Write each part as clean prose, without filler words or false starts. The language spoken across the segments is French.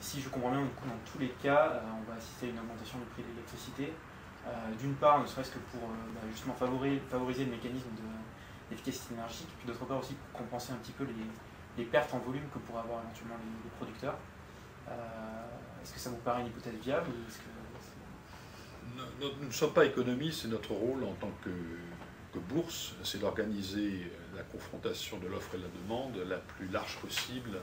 si je comprends bien, du coup, dans tous les cas, on va assister à une augmentation du prix de l'électricité. D'une part, ne serait-ce que pour justement favoriser le mécanisme d'efficacité énergétique, puis d'autre part aussi pour compenser un petit peu les pertes en volume que pourraient avoir éventuellement les producteurs. Est-ce que ça vous paraît une hypothèse viable ou est-ce que Nous ne sommes pas économistes et notre rôle en tant que bourse, c'est d'organiser la confrontation de l'offre et de la demande la plus large possible,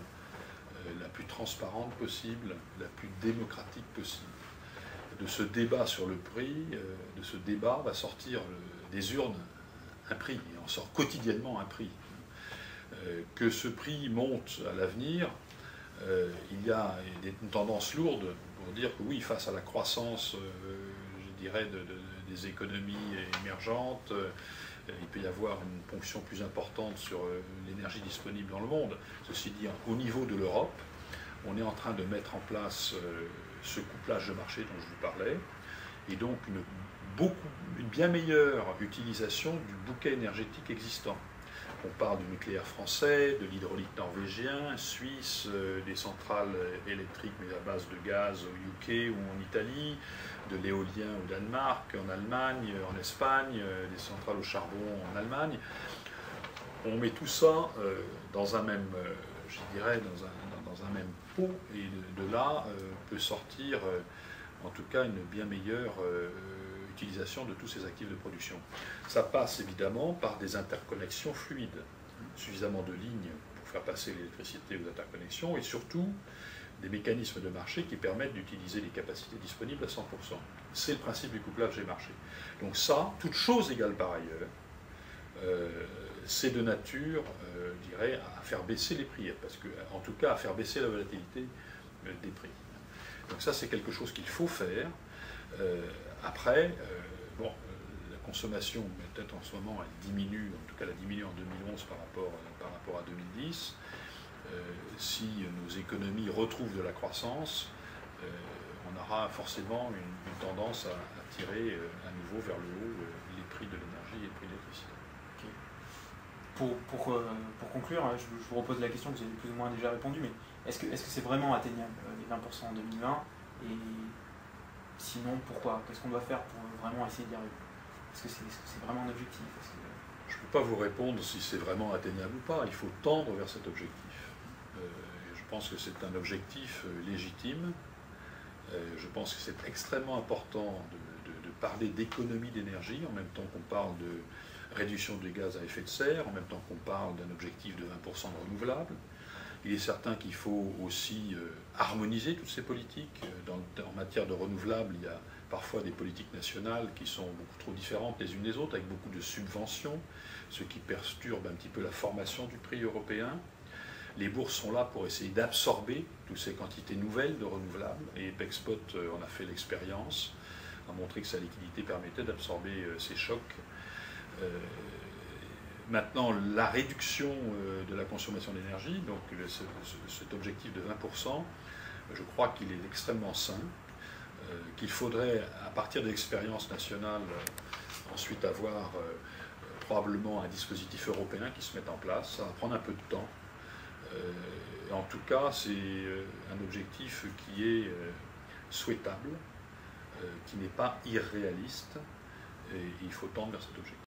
la plus transparente possible, la plus démocratique possible. De ce débat sur le prix, de ce débat va sortir des urnes un prix, et on sort quotidiennement un prix. Que ce prix monte à l'avenir, il y a une tendance lourde pour dire que oui, face à la croissance, je dirais, des économies émergentes, il peut y avoir une ponction plus importante sur l'énergie disponible dans le monde. Ceci dit, au niveau de l'Europe, on est en train de mettre en place ce couplage de marché dont je vous parlais, et donc une bien meilleure utilisation du bouquet énergétique existant. On parle du nucléaire français, de l'hydraulique norvégien, suisse, des centrales électriques mais à base de gaz au UK ou en Italie, de l'éolien au Danemark, en Allemagne, en Espagne, des centrales au charbon en Allemagne. On met tout ça dans un même, je dirais, dans un même pot, et de là peut sortir en tout cas une bien meilleure utilisation de tous ces actifs de production. Ça passe évidemment par des interconnexions fluides, suffisamment de lignes pour faire passer l'électricité aux interconnexions, et surtout des mécanismes de marché qui permettent d'utiliser les capacités disponibles à 100%. C'est le principe du couplage des marchés. Donc ça, toute chose égale par ailleurs, c'est de nature, je dirais, à faire baisser les prix, parce que, en tout cas à faire baisser la volatilité des prix. Donc ça, c'est quelque chose qu'il faut faire. Après, la consommation, peut-être en ce moment, elle diminue, en tout cas elle a diminué en 2011 par rapport à 2010. Si nos économies retrouvent de la croissance, on aura forcément une tendance à tirer à nouveau vers le haut les prix de l'énergie et les prix de l'électricité. Pour conclure, je vous repose la question que vous avez plus ou moins déjà répondu, mais est-ce que c'est vraiment atteignable, les 20% en 2020? Et sinon, pourquoi? Qu'est-ce qu'on doit faire pour vraiment essayer d'y arriver? Est-ce que c'est vraiment un objectif? Je ne peux pas vous répondre si c'est vraiment atteignable ou pas. Il faut tendre vers cet objectif. Je pense que c'est un objectif légitime. Je pense que c'est extrêmement important de parler d'économie d'énergie en même temps qu'on parle de réduction des gaz à effet de serre, en même temps qu'on parle d'un objectif de 20% de renouvelables. Il est certain qu'il faut aussi harmoniser toutes ces politiques. En matière de renouvelables, il y a parfois des politiques nationales qui sont beaucoup trop différentes les unes des autres, avec beaucoup de subventions, ce qui perturbe un petit peu la formation du prix européen. Les bourses sont là pour essayer d'absorber toutes ces quantités nouvelles de renouvelables, et Pexpot en a fait l'expérience, a montré que sa liquidité permettait d'absorber ces chocs. Maintenant, la réduction de la consommation d'énergie, donc cet objectif de 20%, je crois qu'il est extrêmement sain, qu'il faudrait, à partir de l'expérience nationale, ensuite avoir probablement un dispositif européen qui se mette en place. Ça va prendre un peu de temps. En tout cas, c'est un objectif qui est souhaitable, qui n'est pas irréaliste, et il faut tendre vers cet objectif.